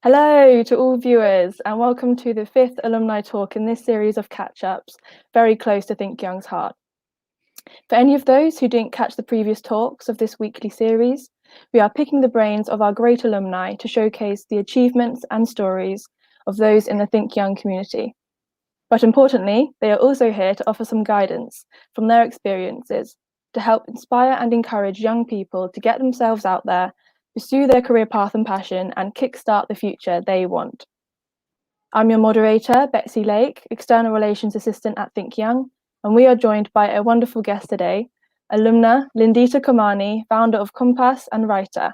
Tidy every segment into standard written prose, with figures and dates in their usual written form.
Hello to all viewers and welcome to the fifth alumni talk in this series of catch-ups, very close to ThinkYoung's heart. For any of those who didn't catch the previous talks of this weekly series, we are picking the brains of our great alumni to showcase the achievements and stories of those in the ThinkYoung community. But importantly, they are also here to offer some guidance from their experiences to help inspire and encourage young people to get themselves out there, pursue their career path and passion, and kickstart the future they want. I'm your moderator, Betsy Lake, External Relations Assistant at ThinkYoung, and we are joined by a wonderful guest today, Alumna Lindita Komani, founder of Kompass and writer.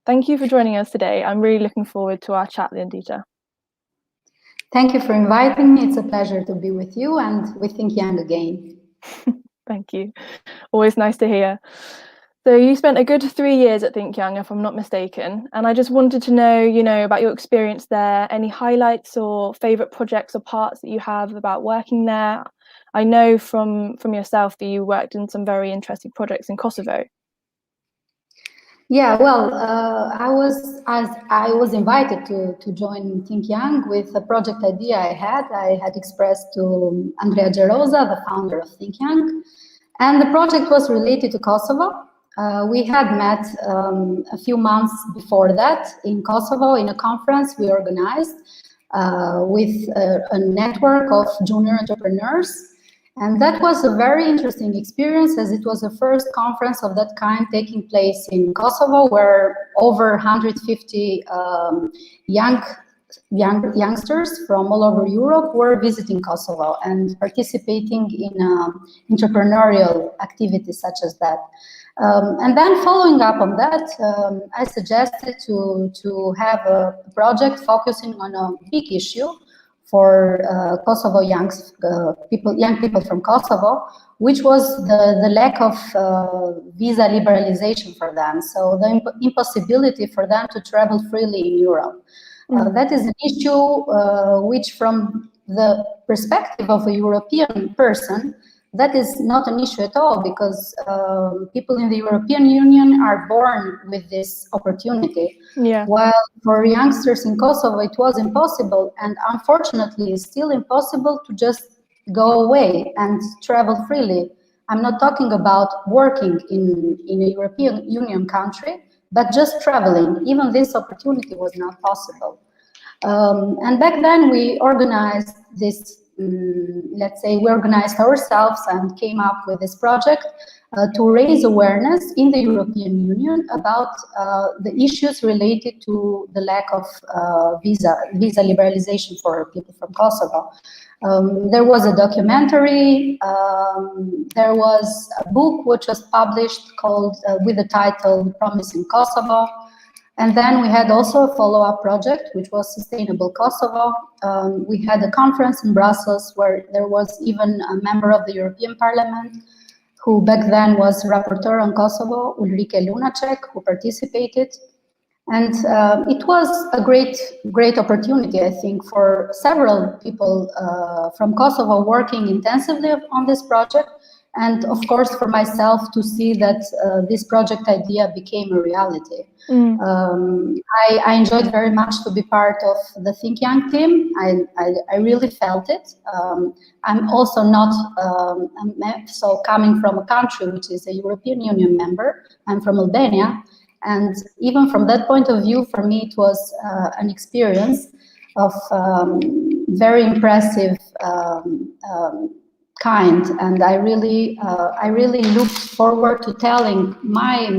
Thank you for joining us today. I'm really looking forward to our chat, Lindita. Thank you for inviting me. It's a pleasure to be with you and with ThinkYoung again. Thank you. Always nice to hear. So you spent a good 3 years at ThinkYoung, if I'm not mistaken, and I just wanted to know, about your experience there, any highlights or favorite projects or parts that you have about working there. I know from yourself that you worked in some very interesting projects in Kosovo. Yeah, well, I was invited to join ThinkYoung with a project idea I had expressed to Andrea Gerosa, the founder of ThinkYoung, and the project was related to Kosovo. We had met a few months before that in Kosovo in a conference we organized with a network of junior entrepreneurs. And that was a very interesting experience, as it was the first conference of that kind taking place in Kosovo, where over 150 youngsters from all over Europe were visiting Kosovo and participating in entrepreneurial activities such as that. And then following up on that, I suggested to have a project focusing on a big issue for Kosovo young people from Kosovo, which was the lack of visa liberalization for them. So the impossibility for them to travel freely in Europe. That is an issue which, from the perspective of a European person, that is not an issue at all, because people in the European Union are born with this opportunity. Yeah. While for youngsters in Kosovo, it was impossible, and unfortunately, it's still impossible to just go away and travel freely. I'm not talking about working in a European Union country, but just traveling. Even this opportunity was not possible. And back then, we organized this. Let's say we organized ourselves and came up with this project to raise awareness in the European Union about the issues related to the lack of visa liberalization for people from Kosovo. There was a documentary, there was a book which was published called with the title Promising Kosovo. And then we had also a follow-up project, which was Sustainable Kosovo. We had a conference in Brussels where there was even a member of the European Parliament who back then was rapporteur on Kosovo, Ulrike Lunacek, who participated. And it was a great opportunity, I think, for several people from Kosovo working intensively on this project. And of course, for myself to see that this project idea became a reality. I enjoyed very much to be part of the ThinkYoung team. I really felt it. I'm also not, so coming from a country which is a European Union member, I'm from Albania. And even from that point of view, for me, it was an experience of very impressive kind, and I really looked forward to telling my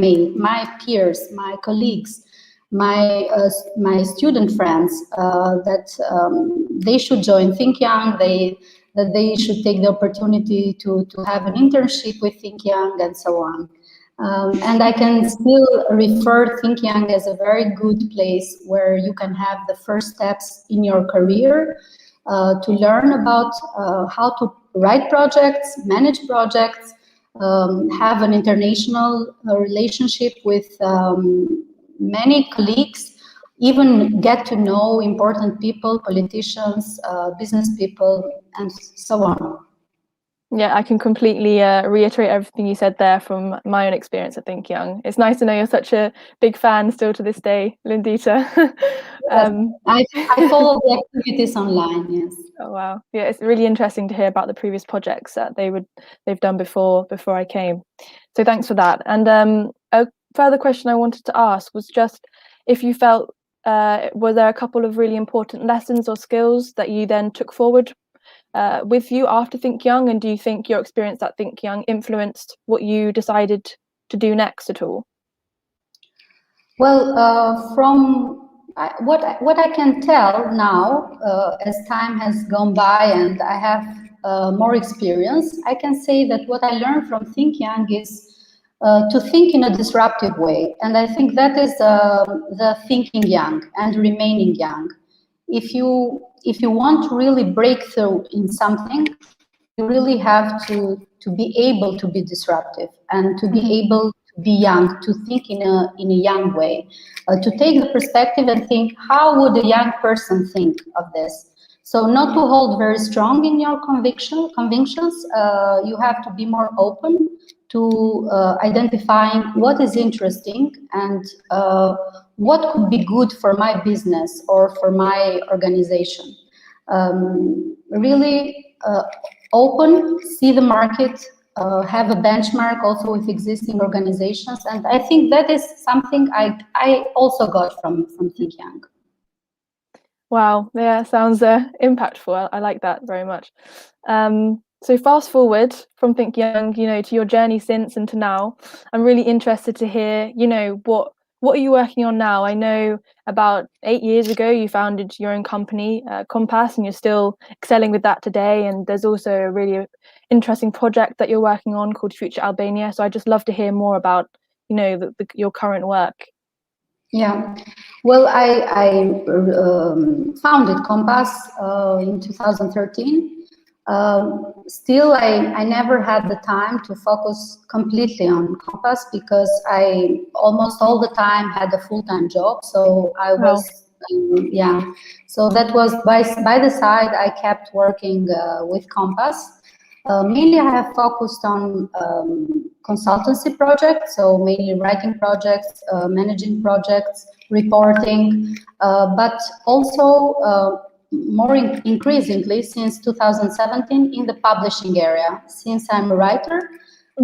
peers, my colleagues, my student friends that they should join ThinkYoung, that they should take the opportunity to have an internship with ThinkYoung and so on. And I can still refer ThinkYoung as a very good place where you can have the first steps in your career to learn about how to write projects, manage projects, have an international relationship with many colleagues, even get to know important people, politicians, business people, and so on. Yeah, I can completely reiterate everything you said there from my own experience at ThinkYoung. It's nice to know you're such a big fan still to this day, Lindita. Yes, I follow the activities online, yes. Oh wow, yeah, it's really interesting to hear about the previous projects that they've done before I came. So thanks for that. And a further question I wanted to ask was just if you felt were there a couple of really important lessons or skills that you then took forward with you after ThinkYoung, and do you think your experience at ThinkYoung influenced what you decided to do next at all? Well, from what I can tell now, as time has gone by and I have more experience, I can say that what I learned from ThinkYoung is to think in a disruptive way, and I think that is the thinking young and remaining young. If you want to really break through in something, you really have to be able to be disruptive and to be able to be young, to think in a young way, to take the perspective and think, how would a young person think of this? So not to hold very strong in your convictions, you have to be more open to identifying what is interesting and what could be good for my business or for my organization. Really open, see the market, have a benchmark also with existing organizations, and I think that is something I also got from ThinkYoung. Wow, yeah, sounds impactful. I like that very much. So fast forward from ThinkYoung, to your journey since and to now. I'm really interested to hear, what are you working on now? I know about 8 years ago you founded your own company, Kompass, and you're still excelling with that today. And there's also a really interesting project that you're working on called Future Albania. So I'd just love to hear more about, your current work. Yeah, well, I founded Kompass in 2013. Still, I never had the time to focus completely on Kompass because I almost all the time had a full-time job. So I was, yeah. So that was by the side. I kept working with Kompass. Mainly, I have focused on consultancy projects, so mainly writing projects, managing projects, reporting, but also more increasingly since 2017 in the publishing area. Since I'm a writer,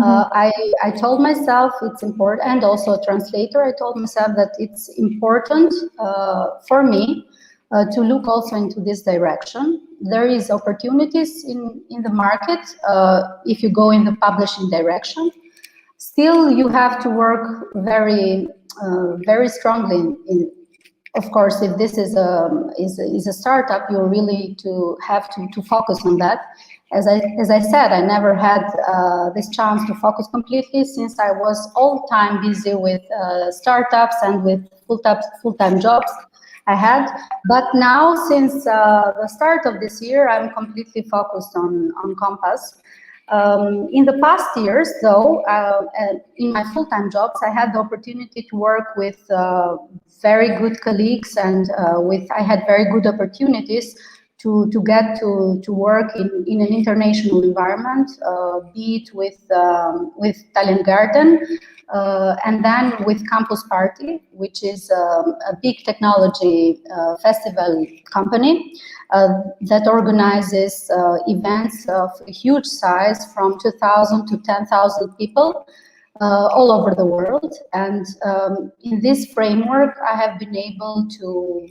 I told myself it's important, and also a translator, I told myself that it's important for me to look also into this direction. There is opportunities in the market if you go in the publishing direction. Still, you have to work very strongly in. Of course, if this is a startup, you really have to focus on that. As I said, I never had this chance to focus completely since I was all the time busy with startups and with full-time jobs I had. But now, since the start of this year, I'm completely focused on Kompass. In the past years, though, in my full-time jobs, I had the opportunity to work with very good colleagues, and I had very good opportunities to get to work in an international environment, be it with Talent Garden, and then with Campus Party, which is a big technology festival company that organizes events of a huge size from 2,000 to 10,000 people all over the world. And in this framework, I have been able to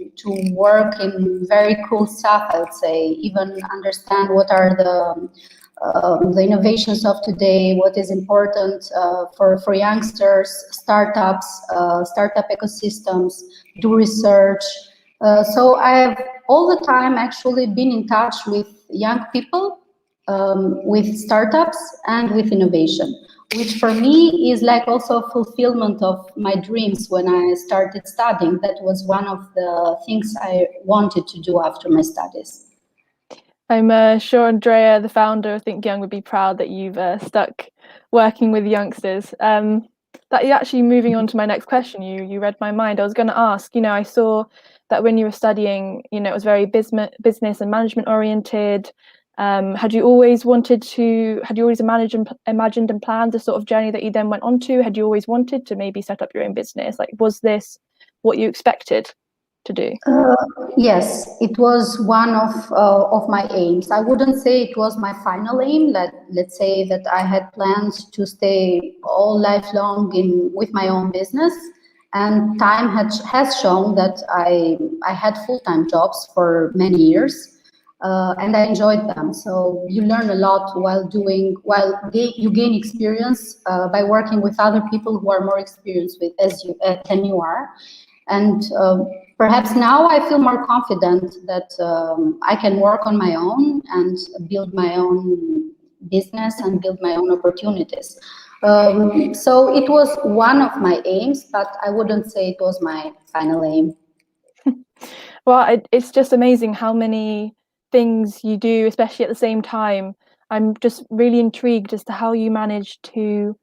work in very cool stuff, I would say, even understand what are the innovations of today, what is important for youngsters, startups, startup ecosystems, do research. So I have all the time actually been in touch with young people, with startups, and with innovation, which for me is like also a fulfillment of my dreams when I started studying. That was one of the things I wanted to do after my studies. I'm sure Andrea, the founder of ThinkYoung, would be proud that you've stuck working with youngsters. That actually moving on to my next question, you read my mind. I was going to ask, I saw that when you were studying, it was very business and management oriented. Had you always imagined and planned the sort of journey that you then went on to? Had you always wanted to maybe set up your own business? Like, was this what you expected to do? Yes, it was one of my aims. I wouldn't say it was my final aim. Let's say that I had plans to stay all lifelong with my own business, and time has shown that I had full-time jobs for many years, and I enjoyed them. So you learn a lot you gain experience by working with other people who are more experienced than you are. And perhaps now I feel more confident that I can work on my own and build my own business and build my own opportunities. So it was one of my aims, but I wouldn't say it was my final aim. Well, it's just amazing how many things you do, especially at the same time. I'm just really intrigued as to how you manage to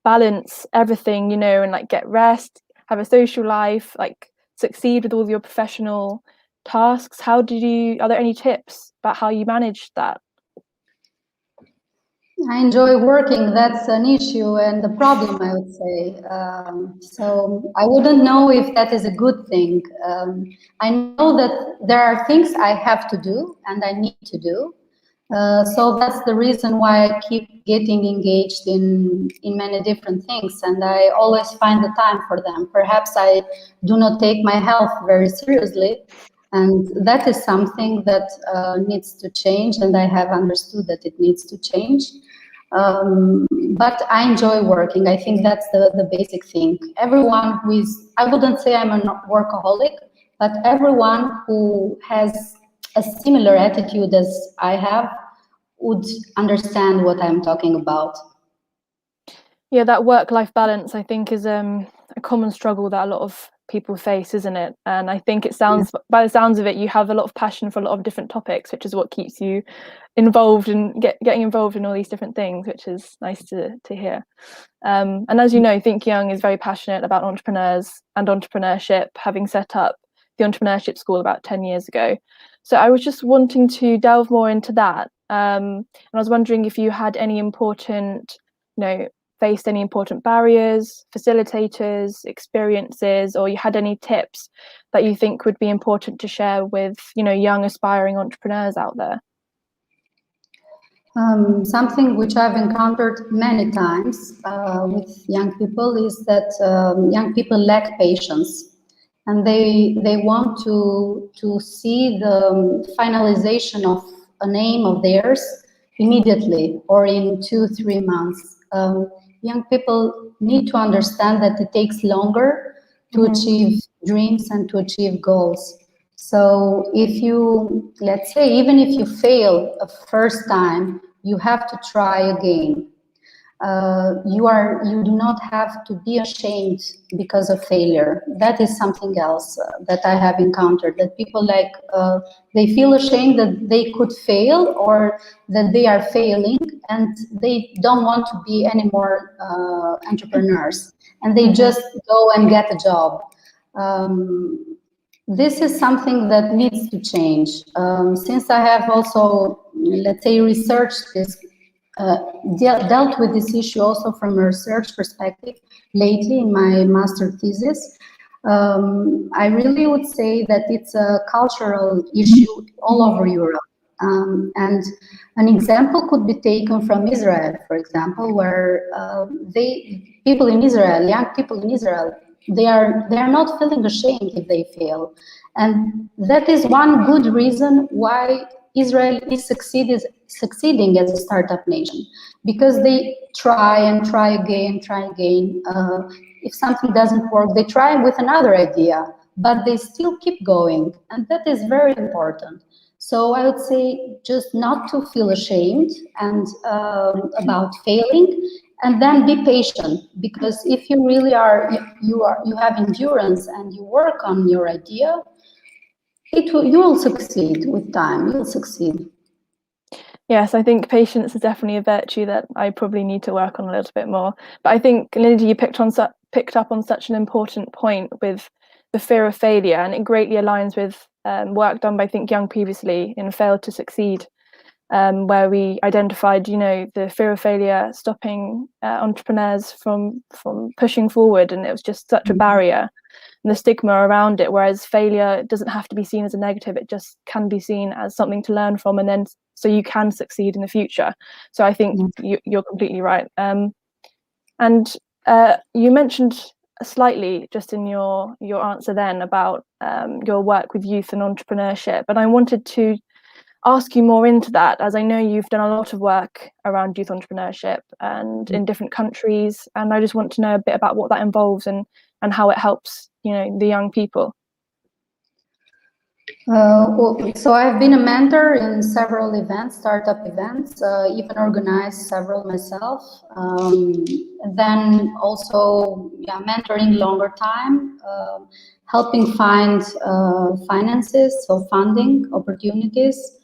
balance everything, and like get rest, have a social life, like succeed with all of your professional tasks. Are there any tips about how you manage that? I enjoy working. That's an issue and a problem, I would say. So I wouldn't know if that is a good thing. I know that there are things I have to do and I need to do. So that's the reason why I keep getting engaged in many different things, and I always find the time for them. Perhaps I do not take my health very seriously, and that is something that needs to change, and I have understood that it needs to change. But I enjoy working. I think that's the basic thing. Everyone who is, I wouldn't say I'm a workaholic, but everyone who has a similar attitude as I have would understand what I'm talking about. Yeah, that work-life balance, I think, is a common struggle that a lot of people face, isn't it? And I think by the sounds of it, you have a lot of passion for a lot of different topics, which is what keeps you involved and getting involved in all these different things, which is nice to hear. And as you know, ThinkYoung is very passionate about entrepreneurs and entrepreneurship, having set up the entrepreneurship school about 10 years ago. So I was just wanting to delve more into that. And I was wondering if you had any faced any important barriers, facilitators, experiences, or you had any tips that you think would be important to share with, young aspiring entrepreneurs out there. Something which I've encountered many times with young people is that young people lack patience, and they want to see the finalization of an aim of theirs immediately or in 2-3 months. Young people need to understand that it takes longer to achieve dreams and to achieve goals. So if you, let's say, even if you fail a first time, you have to try again. You do not have to be ashamed because of failure. That is something else that I have encountered, that people they feel ashamed that they could fail or that they are failing, and they don't want to be any more entrepreneurs, and they just go and get a job. This is something that needs to change. Since I have also, let's say, researched this, dealt with this issue also from a research perspective lately in my master thesis, I really would say that it's a cultural issue all over Europe. And an example could be taken from Israel, for example, where young people in Israel, they are not feeling ashamed if they fail. And that is one good reason why Israel is succeeding as a startup nation, because they try and try again. If something doesn't work, they try with another idea, but they still keep going. And that is very important. So I would say just not to feel ashamed and about failing, and then be patient, because if you really you have endurance and you work on your idea, you will succeed with time. You will succeed. Yes, I think patience is definitely a virtue that I probably need to work on a little bit more. But I think, Lindita, you picked up on such an important point with the fear of failure, and it greatly aligns with work done by ThinkYoung previously in Fail to Succeed. where we identified, the fear of failure stopping entrepreneurs from pushing forward, and it was just such a barrier, and the stigma around it. Whereas failure doesn't have to be seen as a negative; it just can be seen as something to learn from, and then so you can succeed in the future. So I think you're completely right. And you mentioned slightly just in your answer then about your work with youth and entrepreneurship, and I wanted to ask you more into that, as I know you've done a lot of work around youth entrepreneurship and in different countries, and I just want to know a bit about what that involves and how it helps the young people. So I've been a mentor in several events, startup events, even organized several myself. Then also mentoring longer time, helping find finances, so funding opportunities.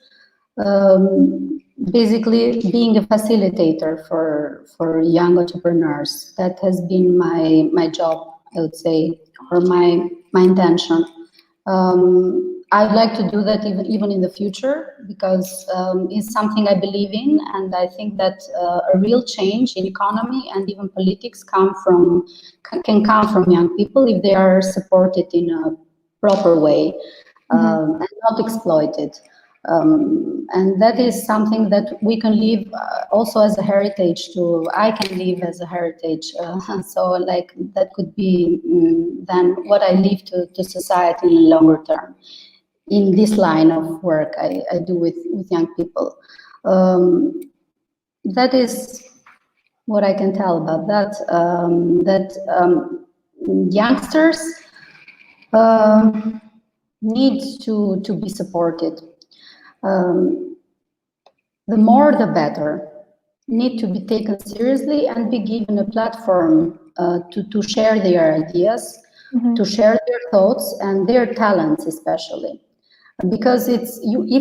Basically being a facilitator for young entrepreneurs. That has been my job, I would say, or my intention. I'd like to do that even in the future, because it's something I believe in, and I think that a real change in economy and even politics can come from young people if they are supported in a proper way and not exploited. And that is something that we can leave also as a heritage I can leave as a heritage. So like that could be then what I leave to society in the longer term. In this line of work I do with young people. That is what I can tell about that. Youngsters need to be supported. The more the better. Need to be taken seriously and be given a platform to share their ideas, to share their thoughts and their talents, especially. Because if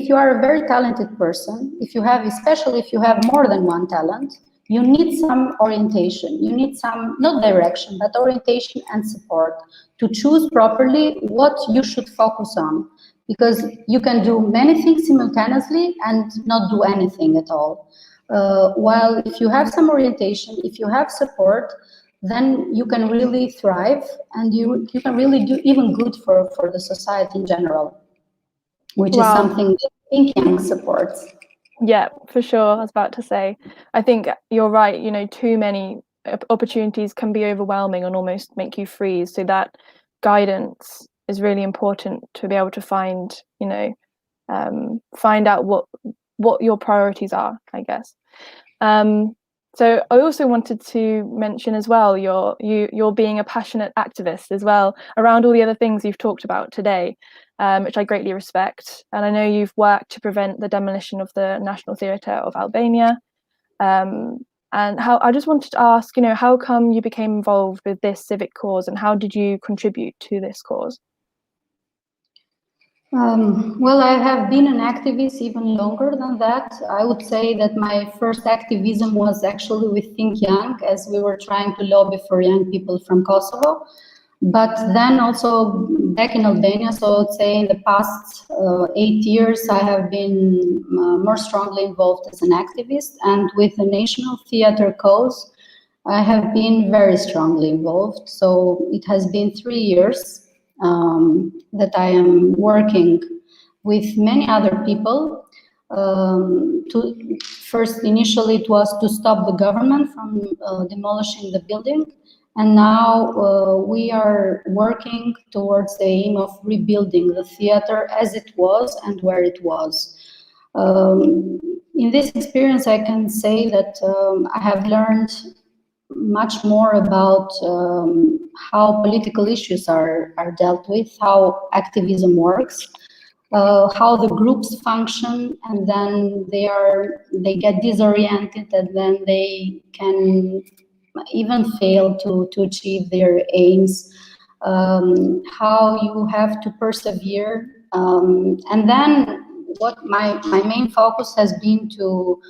you are a very talented person, especially if you have more than one talent, you need some orientation. You need some, not direction, but orientation and support to choose properly what you should focus on. Because you can do many things simultaneously and not do anything at all. While if you have some orientation, if you have support, then you can really thrive, and you can really do even good for the society in general, which is something that ThinkYoung supports. Yeah, for sure. I was about to say, I think you're right. Too many opportunities can be overwhelming and almost make you freeze. So that guidance is really important to be able to find out what your priorities are, I guess. So I also wanted to mention as well, you're being a passionate activist as well around all the other things you've talked about today, which I greatly respect. And I know you've worked to prevent the demolition of the National Theatre of Albania. And I just wanted to ask, how come you became involved with this civic cause, and how did you contribute to this cause? Well, I have been an activist even longer than that. I would say that my first activism was actually with ThinkYoung, as we were trying to lobby for young people from Kosovo. But then also back in Albania, so I would say in the past 8 years, I have been more strongly involved as an activist. And with the National Theatre cause, I have been very strongly involved. So it has been 3 years that I am working with many other people. Initially it was to stop the government from demolishing the building, and now we are working towards the aim of rebuilding the theater as it was and where it was. In this experience, I can say that I have learned much more about how political issues are dealt with, how activism works, how the groups function, and then they get disoriented, and then they can even fail to achieve their aims, how you have to persevere. And then what my main focus has been to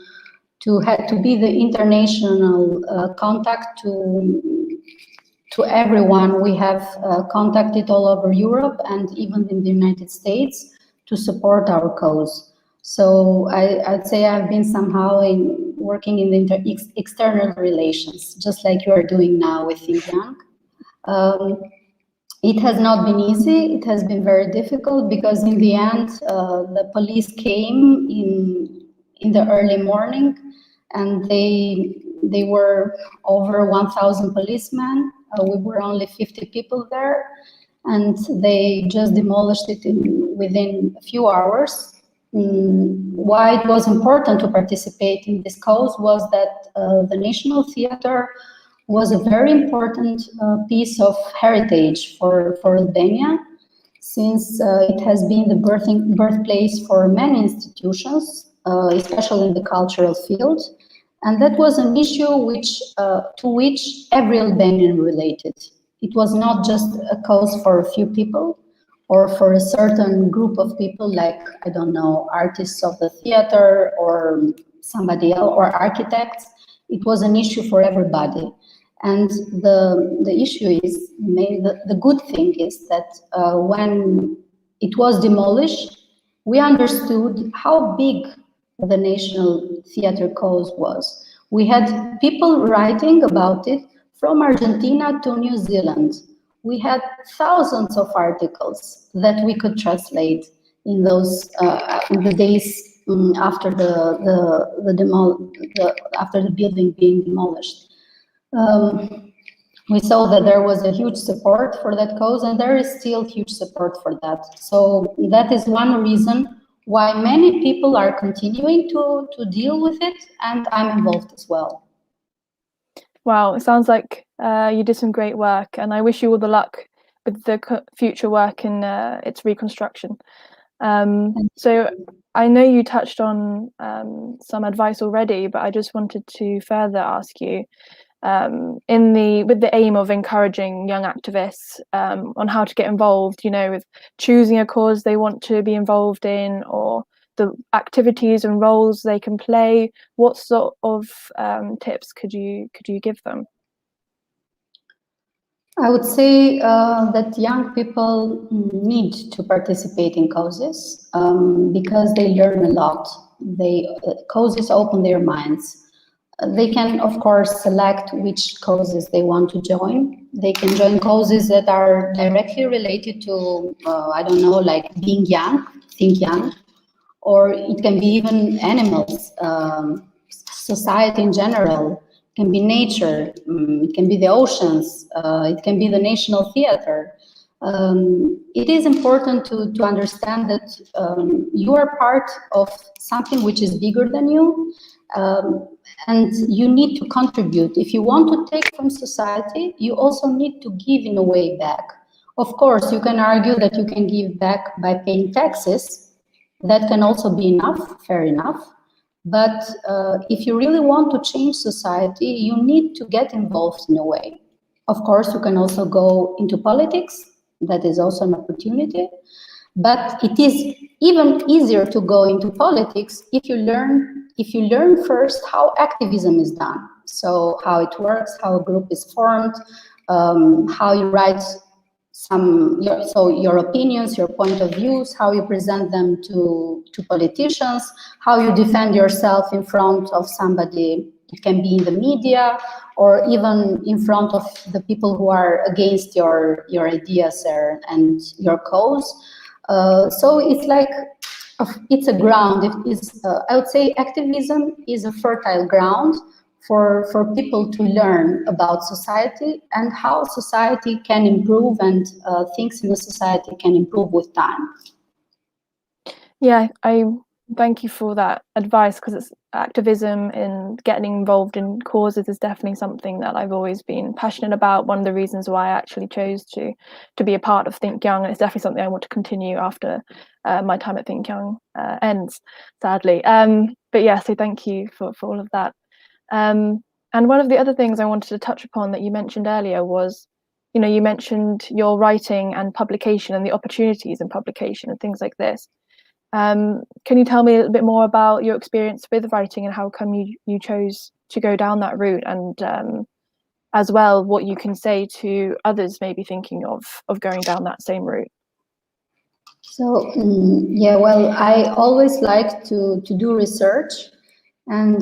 be the international contact to everyone. We have contacted all over Europe and even in the United States to support our cause. So I'd say I've been somehow working in the external relations, just like you are doing now with ThinkYoung. It has not been easy. It has been very difficult because in the end, the police came in the early morning, and they were over 1,000 policemen. We were only 50 people there, and they just demolished it within a few hours. Why it was important to participate in this cause was that the National Theatre was a very important piece of heritage for Albania, since it has been the birthplace for many institutions, especially in the cultural field. And that was an issue to which every Albanian related. It was not just a cause for a few people or for a certain group of people, like, I don't know, artists of the theater or somebody else, or architects. It was an issue for everybody. And the issue is, the good thing is that when it was demolished, we understood how big the National Theatre cause was. We had people writing about it from Argentina to New Zealand. We had thousands of articles that we could translate in those in the days after after the building being demolished. We saw that there was a huge support for that cause, and there is still huge support for that. So that is one reason why many people are continuing to deal with it, and I'm involved as well. Wow, it sounds like you did some great work, and I wish you all the luck with the future work in its reconstruction. So I know you touched on some advice already, but I just wanted to further ask you, with the aim of encouraging young activists on how to get involved, with choosing a cause they want to be involved in, or the activities and roles they can play. What sort of tips could you give them? I would say that young people need to participate in causes because they learn a lot. Causes open their minds. They can, of course, select which causes they want to join. They can join causes that are directly related to, I don't know, like being young, think young, or it can be even animals, society in general. It can be nature, it can be the oceans, it can be the National Theatre. It is important to understand that you are part of something which is bigger than you, and you need to contribute. If you want to take from society, you also need to give in a way back. Of course, you can argue that you can give back by paying taxes. That can also be enough, fair enough. But if you really want to change society, you need to get involved in a way. Of course, you can also go into politics. That is also an opportunity. But it is even easier to go into politics if you learn first how activism is done. So how it works, how a group is formed, how you write your opinions, your point of views, how you present them to politicians, how you defend yourself in front of somebody. It can be in the media or even in front of the people who are against your ideas and your cause. So it's like, it's a ground. It is, I would say activism is a fertile ground for people to learn about society and how society can improve, and things in the society can improve with time. Yeah, I thank you for that advice, because it's activism and getting involved in causes is definitely something that I've always been passionate about. One of the reasons why I actually chose to be a part of ThinkYoung, and it's definitely something I want to continue after my time at ThinkYoung ends, sadly. But yeah, so thank you for all of that. And one of the other things I wanted to touch upon that you mentioned earlier was, you mentioned your writing and publication and the opportunities in publication and things like this. Can you tell me a little bit more about your experience with writing and how come you chose to go down that route, and as well what you can say to others maybe thinking of going down that same route? So, yeah, well, I always like to do research, and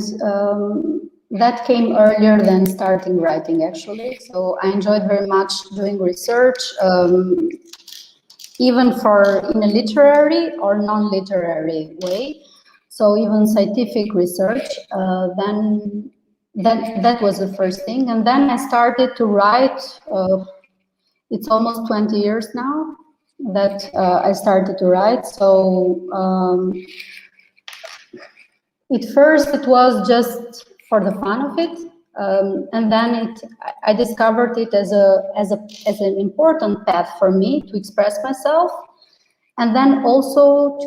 that came earlier than starting writing, actually. So I enjoyed very much doing research, even in a literary or non-literary way. So even scientific research, then that was the first thing. And then I started to write. It's almost 20 years now that I started to write. So at first it was just for the fun of it, and then I discovered it as an important path for me to express myself, and then also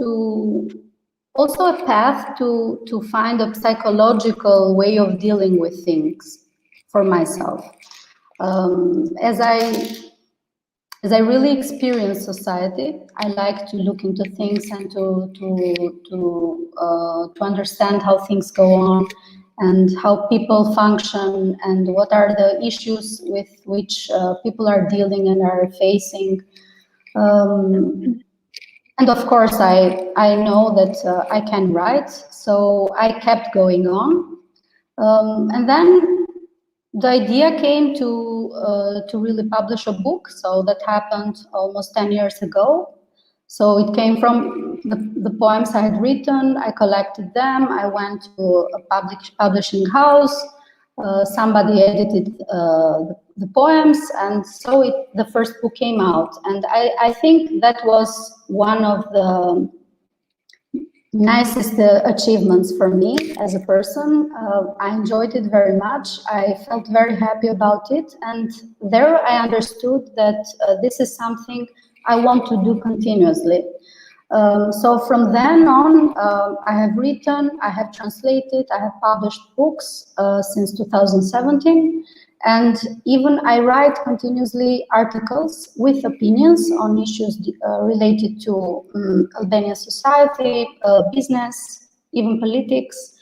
a path to find a psychological way of dealing with things for myself. As I really experience society, I like to look into things and to understand how things go on and how people function and what are the issues with which people are dealing and are facing. And of course, I know that I can write, so I kept going on. And then the idea came to really publish a book. So that happened almost 10 years ago. So it came from the poems I had written. I collected them. I went to a publishing house. Somebody edited the poems, and so the first book came out. And I think that was one of the nicest achievements for me as a person. I enjoyed it very much. I felt very happy about it. And there I understood that this is something I want to do continuously. So from then on, I have written, I have translated, I have published books since 2017. And even I write continuously articles with opinions on issues related to Albanian society, business, even politics.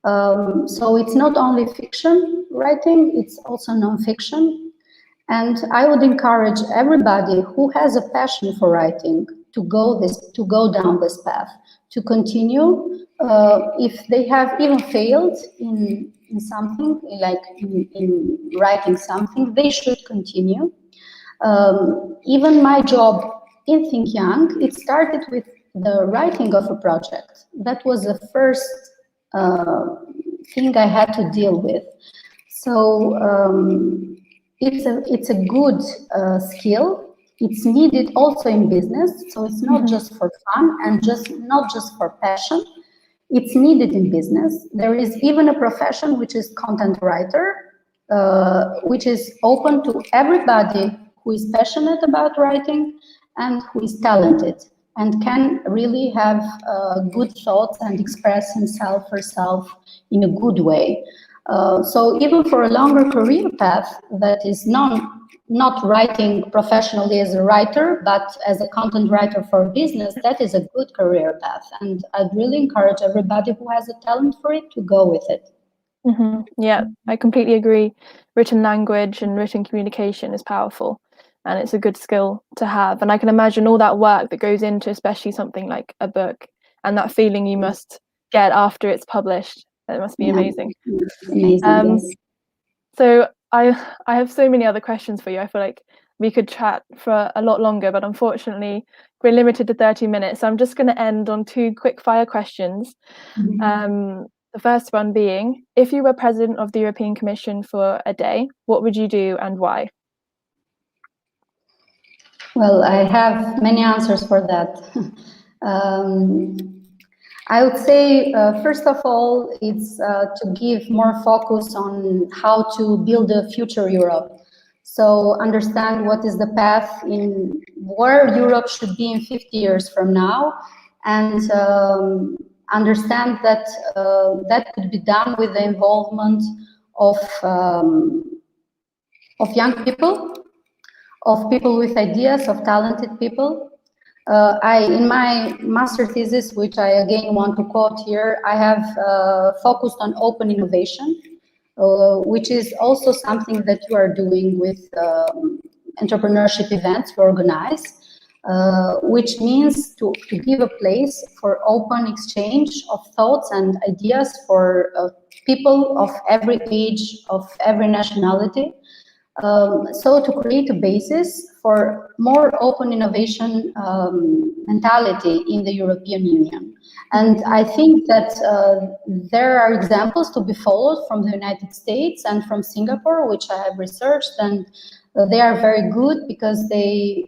So it's not only fiction writing, it's also non-fiction. And I would encourage everybody who has a passion for writing to go down this path, to continue. If they have even failed in something, like in writing something, they should continue. Even my job in ThinkYoung, it started with the writing of a project. That was the first thing I had to deal with. So it's a good skill. It's needed also in business. So it's not just for fun and not just for passion. It's needed in business. There is even a profession which is content writer, which is open to everybody who is passionate about writing and who is talented and can really have good thoughts and express himself, herself in a good way. So even for a longer career path that is not writing professionally as a writer, but as a content writer for business, that is a good career path. And I'd really encourage everybody who has a talent for it to go with it. Yeah, I completely agree. Written language and written communication is powerful, and it's a good skill to have. And I can imagine all that work that goes into especially something like a book, and that feeling you must get after it's published. It must be amazing. Amazing, yes. So I have so many other questions for you. I feel like we could chat for a lot longer, but unfortunately we're limited to 30 minutes. So I'm just going to end on 2 quick fire questions. The first one being, if you were president of the European Commission for a day, what would you do and why? Well, I have many answers for that. I would say, first of all, it's to give more focus on how to build a future Europe. So understand what is the path in where Europe should be in 50 years from now, and understand that that could be done with the involvement of young people, of people with ideas, of talented people. In my master thesis, which I again want to quote here, I have focused on open innovation, which is also something that you are doing with entrepreneurship events we organize. which means to give a place for open exchange of thoughts and ideas for people of every age, of every nationality. So to create a basis for more open innovation mentality in the European Union. And I think that there are examples to be followed from the United States and from Singapore, which I have researched, and they are very good because they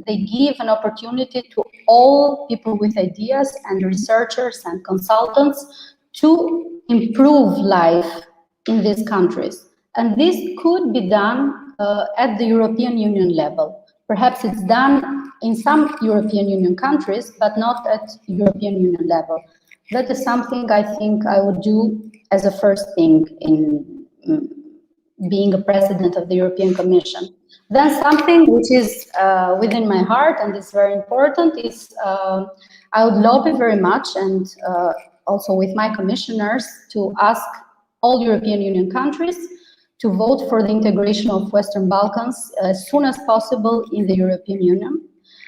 give an opportunity to all people with ideas and researchers and consultants to improve life in these countries. And this could be done at the European Union level. Perhaps it's done in some European Union countries, but not at European Union level. That is something I think I would do as a first thing in being a president of the European Commission. Then something which is within my heart and is very important is I would lobby very much and also with my commissioners to ask all European Union countries to vote for the integration of Western Balkans as soon as possible in the European Union.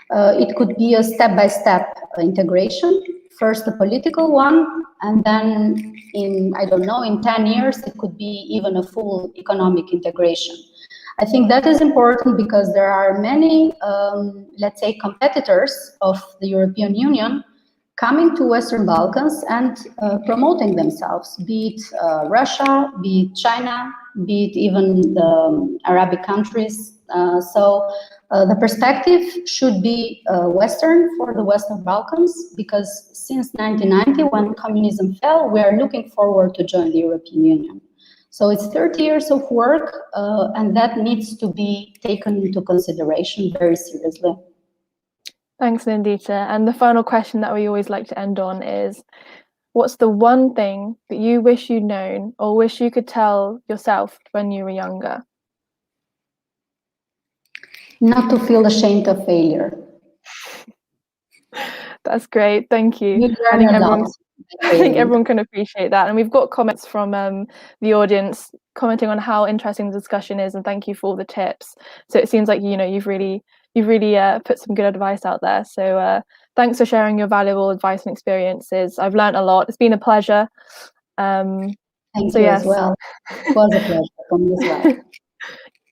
It could be a step-by-step integration, first a political one, and then in, I don't know, in 10 years, it could be even a full economic integration. I think that is important because there are many, let's say, competitors of the European Union coming to Western Balkans and promoting themselves, be it Russia, be it China, be it even the Arabic countries. So the perspective should be Western for the Western Balkans, because since 1990, when communism fell, we are looking forward to join the European Union. So it's 30 years of work, and that needs to be taken into consideration very seriously. Thanks, Lindita. And the final question that we always like to end on is, what's the one thing that you wish you'd known or wish you could tell yourself when you were younger? Not to feel ashamed of failure. That's great. Thank you. I think everyone can appreciate that. And we've got comments from the audience commenting on how interesting the discussion is, and thank you for all the tips. So it seems like, you know, you've really put some good advice out there. So thanks for sharing your valuable advice and experiences. I've learned a lot. It's been a pleasure. Thank you as well. It was a pleasure from this way.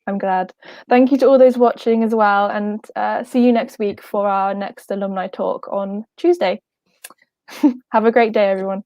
I'm glad. Thank you to all those watching as well, and see you next week for our next alumni talk on Tuesday. Have a great day, everyone.